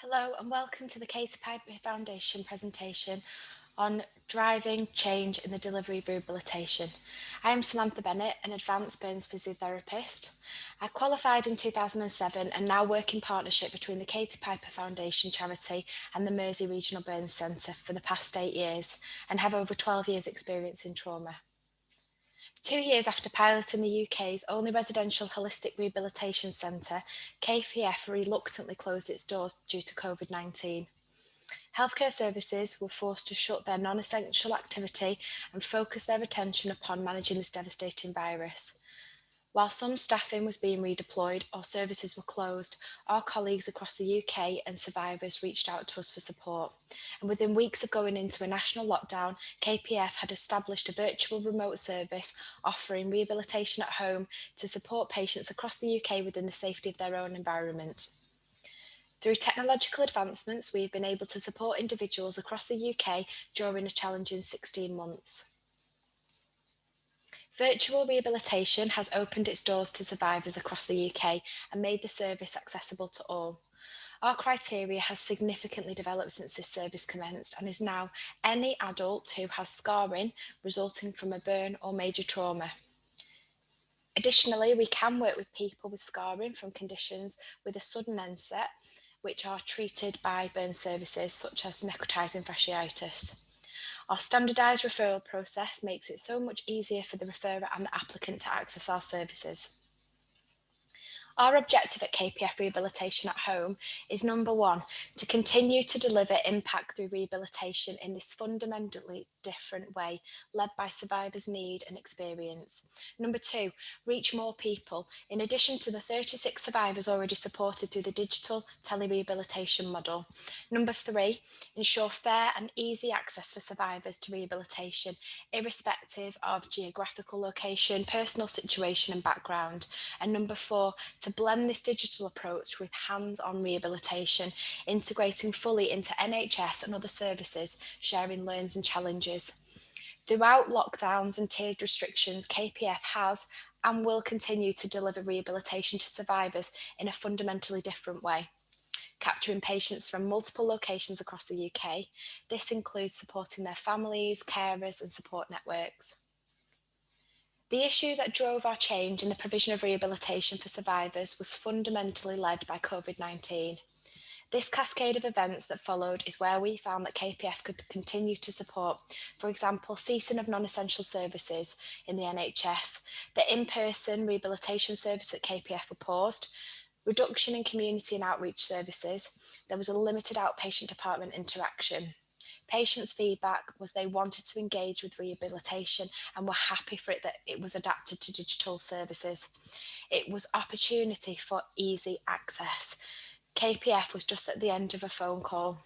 Hello and welcome to the KPF Foundation presentation on driving change in the delivery of rehabilitation. I am Samantha Bennett, an advanced burns physiotherapist. I qualified in 2007 and now work in partnership between the Katie Piper Foundation charity and the Mersey Regional Burns Centre for the past 8 years and have over 12 years experience in trauma. 2 years after piloting the UK's only residential holistic rehabilitation centre, KPF reluctantly closed its doors due to COVID-19. Healthcare services were forced to shut their non-essential activity and focus their attention upon managing this devastating virus. While some staffing was being redeployed or services were closed, our colleagues across the UK and survivors reached out to us for support. And within weeks of going into a national lockdown, KPF had established a virtual remote service offering rehabilitation at home to support patients across the UK within the safety of their own environment. Through technological advancements, we have been able to support individuals across the UK during a challenging 16 months. Virtual rehabilitation has opened its doors to survivors across the UK and made the service accessible to all. Our criteria has significantly developed since this service commenced and is now any adult who has scarring resulting from a burn or major trauma. Additionally, we can work with people with scarring from conditions with a sudden onset, which are treated by burn services such as necrotizing fasciitis. Our standardised referral process makes it so much easier for the referrer and the applicant to access our services. Our objective at KPF Rehabilitation at Home is number one, to continue to deliver impact through rehabilitation in this fundamentally different way, led by survivors' need and experience. Number two, reach more people, in addition to the 36 survivors already supported through the digital tele-rehabilitation model. Number three, ensure fair and easy access for survivors to rehabilitation, irrespective of geographical location, personal situation and background. And number four, to blend this digital approach with hands-on rehabilitation, integrating fully into NHS and other services, sharing learns and challenges. Throughout lockdowns and tiered restrictions, KPF has and will continue to deliver rehabilitation to survivors in a fundamentally different way, capturing patients from multiple locations across the UK. This includes supporting their families, carers and support networks. The issue that drove our change in the provision of rehabilitation for survivors was fundamentally led by COVID-19. This cascade of events that followed is where we found that KPF could continue to support, for example, ceasing of non-essential services in the NHS, the in-person rehabilitation service at KPF were paused, reduction in community and outreach services, there was a limited outpatient department interaction. Patients' feedback was they wanted to engage with rehabilitation and were happy for it that it was adapted to digital services. It was opportunity for easy access. KPF was just at the end of a phone call.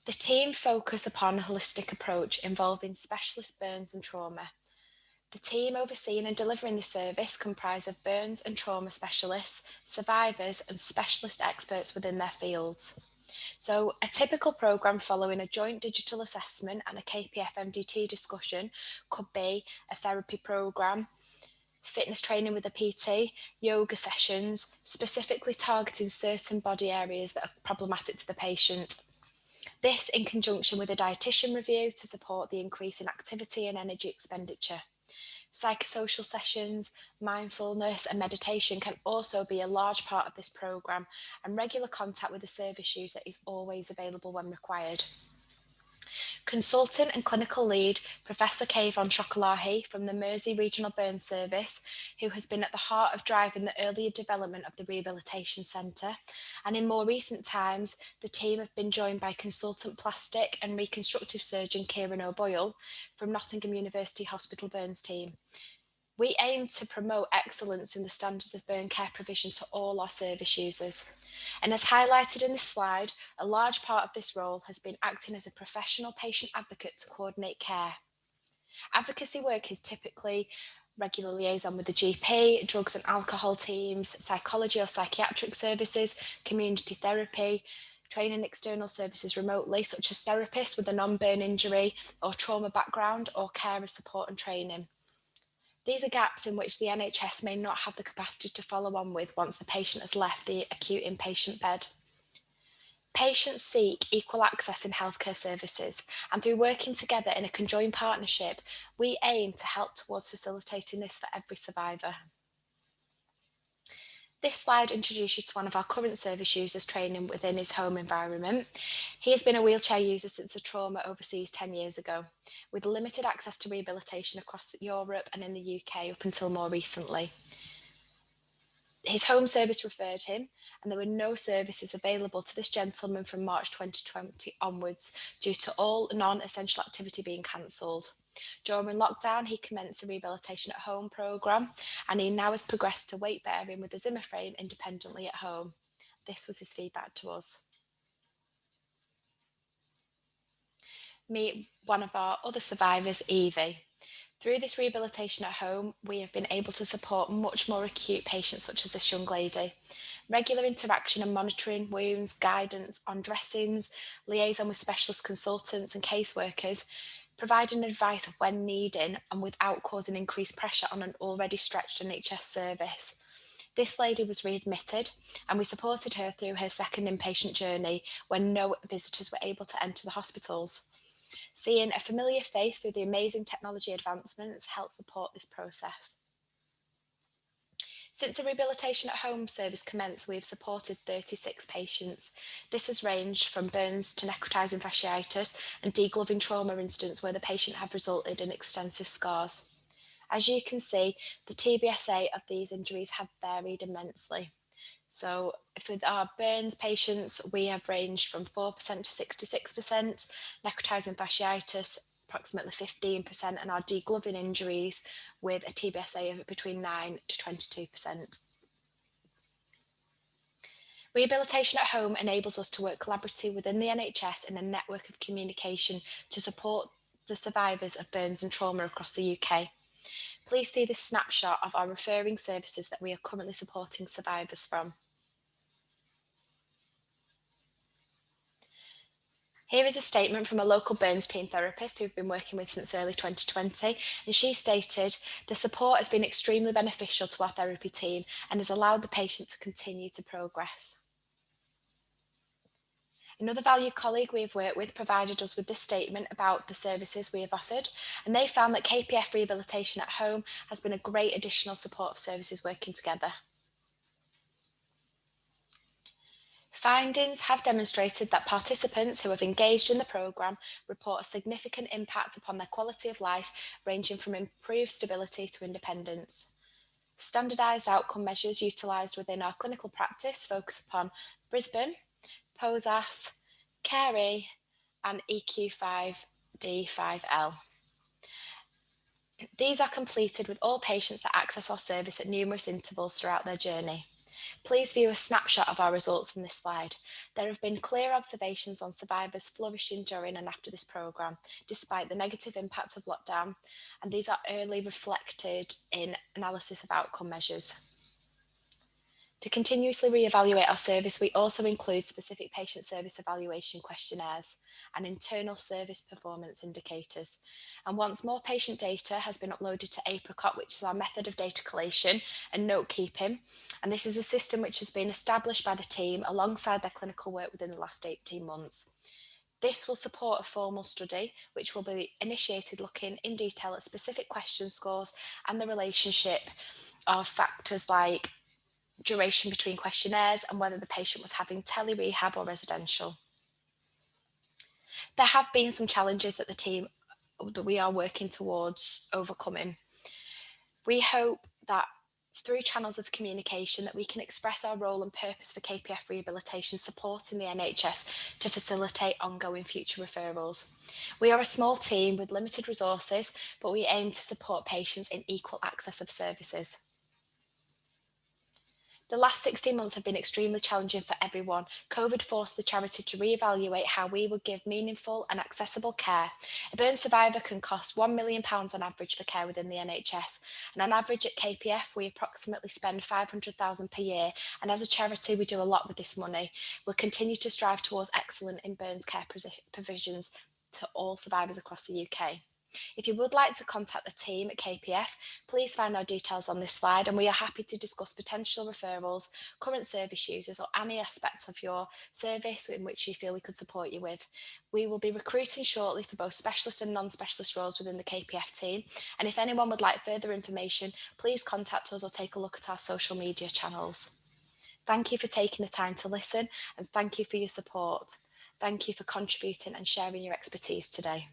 The team focus upon a holistic approach involving specialist burns and trauma. The team overseeing and delivering the service comprise of burns and trauma specialists, survivors and specialist experts within their fields. So a typical programme following a joint digital assessment and a KPF MDT discussion could be a therapy programme, fitness training with a PT, yoga sessions, specifically targeting certain body areas that are problematic to the patient. This in conjunction with a dietitian review to support the increase in activity and energy expenditure. Psychosocial sessions, mindfulness and meditation can also be a large part of this programme, and regular contact with the service user is always available when required. Consultant and clinical lead, Professor Kayvon Chokolahi from the Mersey Regional Burns Service, who has been at the heart of driving the earlier development of the Rehabilitation Centre. And in more recent times, the team have been joined by consultant plastic and reconstructive surgeon Kieran O'Boyle from Nottingham University Hospital Burns team. We aim to promote excellence in the standards of burn care provision to all our service users. And as highlighted in this slide, a large part of this role has been acting as a professional patient advocate to coordinate care. Advocacy work is typically regular liaison with the GP, drugs and alcohol teams, psychology or psychiatric services, community therapy, training external services remotely, such as therapists with a non-burn injury or trauma background, or carer support and training. These are gaps in which the NHS may not have the capacity to follow on with once the patient has left the acute inpatient bed. Patients seek equal access in healthcare services, and through working together in a conjoined partnership, we aim to help towards facilitating this for every survivor. This slide introduces you to one of our current service users training within his home environment. He has been a wheelchair user since the trauma overseas 10 years ago, with limited access to rehabilitation across Europe and in the UK up until more recently. His home service referred him, and there were no services available to this gentleman from March 2020 onwards due to all non-essential activity being cancelled. During lockdown, he commenced the Rehabilitation at Home programme, and he now has progressed to weight bearing with a Zimmer frame independently at home. This was his feedback to us. Meet one of our other survivors, Evie. Through this rehabilitation at home, we have been able to support much more acute patients such as this young lady. Regular interaction and monitoring wounds, guidance on dressings, liaison with specialist consultants and caseworkers, providing advice when needing and without causing increased pressure on an already stretched NHS service. This lady was readmitted, and we supported her through her second inpatient journey when no visitors were able to enter the hospitals. Seeing a familiar face through the amazing technology advancements helped support this process. Since the Rehabilitation at Home service commenced, we have supported 36 patients. This has ranged from burns to necrotising fasciitis and degloving trauma incidents where the patient have resulted in extensive scars. As you can see, the TBSA of these injuries have varied immensely. So for our burns patients, we have ranged from 4% to 66%, necrotising fasciitis approximately 15%, and our degloving injuries with a TBSA of between 9 to 22%. Rehabilitation at Home enables us to work collaboratively within the NHS in a network of communication to support the survivors of burns and trauma across the UK. Please see this snapshot of our referring services that we are currently supporting survivors from. Here is a statement from a local burns team therapist who we've been working with since early 2020, and she stated, "The support has been extremely beneficial to our therapy team and has allowed the patient to continue to progress." Another valued colleague we have worked with provided us with this statement about the services we have offered, and they found that KPF Rehabilitation at Home has been a great additional support of services working together. Findings have demonstrated that participants who have engaged in the programme report a significant impact upon their quality of life, ranging from improved stability to independence. Standardised outcome measures utilised within our clinical practice focus upon Brisbane, POSAS, CARE, and EQ5D5L. These are completed with all patients that access our service at numerous intervals throughout their journey. Please view a snapshot of our results from this slide. There have been clear observations on survivors flourishing during and after this programme, despite the negative impact of lockdown, and these are early reflected in analysis of outcome measures. To continuously re-evaluate our service, we also include specific patient service evaluation questionnaires and internal service performance indicators. And once more patient data has been uploaded to Apricot, which is our method of data collation and note keeping, and this is a system which has been established by the team alongside their clinical work within the last 18 months. This will support a formal study, which will be initiated looking in detail at specific question scores and the relationship of factors like duration between questionnaires and whether the patient was having tele-rehab or residential. There have been some challenges that the team that we are working towards overcoming. We hope that through channels of communication that we can express our role and purpose for KPF rehabilitation, supporting the NHS to facilitate ongoing future referrals. We are a small team with limited resources, but we aim to support patients in equal access of services. The last 16 months have been extremely challenging for everyone. COVID forced the charity to re-evaluate how we would give meaningful and accessible care. A burn survivor can cost £1 million on average for care within the NHS, and on average at KPF we approximately spend £500,000 per year, and as a charity we do a lot with this money. We'll continue to strive towards excellent in burns care provisions to all survivors across the UK. If you would like to contact the team at KPF, please find our details on this slide, and we are happy to discuss potential referrals, current service users, or any aspect of your service in which you feel we could support you with. We will be recruiting shortly for both specialist and non-specialist roles within the KPF team, and if anyone would like further information, please contact us or take a look at our social media channels. Thank you for taking the time to listen, and thank you for your support. Thank you for contributing and sharing your expertise today.